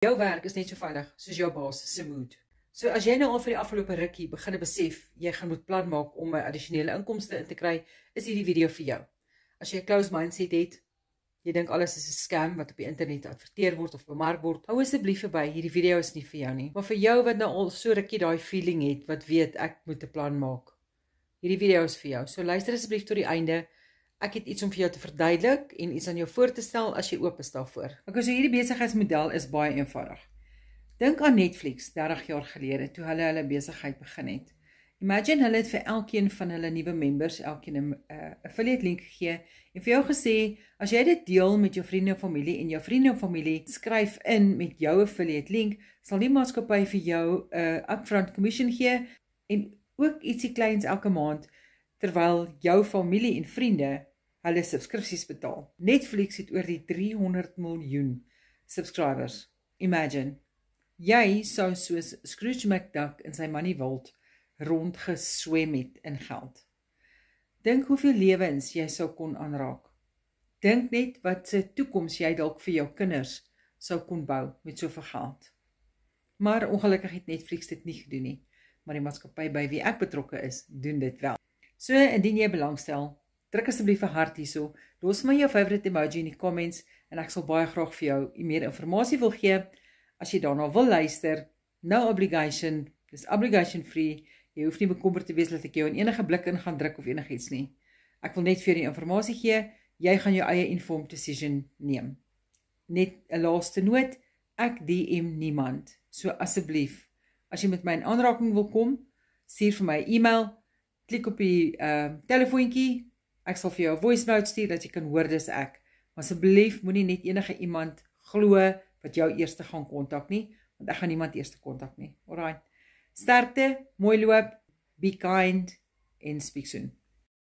Jou werk is net so veilig soos jou baas se moed. So as jy nou al vir die afgelope rukkie begin besef, jy gaan moet plan maak om 'n addisionele inkomste in te kry, is hierdie video vir jou. As jy 'n closed mindset het, jy dink alles is 'n scam wat op die internet adverteer word of bemark word, hou asseblief verby, hierdie video is nie vir jou nie. Maar vir jou wat nou al so rukkie daai feeling het, wat weet ek moet 'n plan maak, hierdie video is vir jou. So luister asseblief tot die einde. Ek het iets om vir jou te verduidelik en iets aan jou voor te stel as jy oop is daarvoor. Okay, so hierdie besigheidsmodel is baie eenvoudig. Dink aan Netflix 30 jaar gelede toe hulle besigheid begin het. Imagine hulle het vir elkeen van hulle nuwe members elkeen 'n affiliate link gegee en vir jou gesê, as jy dit deel met jou vriende en familie en jou vriende en familie skryf in met jou affiliate link, sal die maatskappy vir jou 'n upfront commission gee en ook ietsie kleins elke maand terwyl jou familie en vriende hulle subskripsies betaal. Netflix het oor die 300 miljoen subscribers. Imagine, jy sou soos Scrooge McDuck in sy money vault rondgeswem het in geld. Dink hoeveel lewens jy sou kon aanraak. Dink net wat se toekoms jy dalk vir jou kinders sou kon bou met soveel geld. Maar ongelukkig het Netflix dit nie gedoen nie, maar die maatskappy by wie ek betrokke is, doen dit wel. So, indien jy belangstel, druk asseblief 'n hart hierso, los my jou favorite emoji in die comments en ek sal baie graag vir jou meer inligting wil gee. As jy daarna wil luister, no obligation, dis obligation free, jy hoef nie bekommerd te wees dat ek jou in enige blik in gaan druk of enigiets nie. Ek wil net vir jou die inligting gee, jy gaan jou eie informed decision neem. Net 'n laaste noot, ek DM niemand, so asseblief, as jy met my in aanraking wil kom, stuur vir my 'n e-mail, klik op die telefoontjie, ek sal vir jou 'n voice note stuur dat jy kan hoor dis ek. Maar asseblief moenie net enige iemand glo wat jou eerste gaan kontak nie, want ek gaan niemand eerste kontak nie. Alright. Sterkte, mooi loop, be kind en speak soon.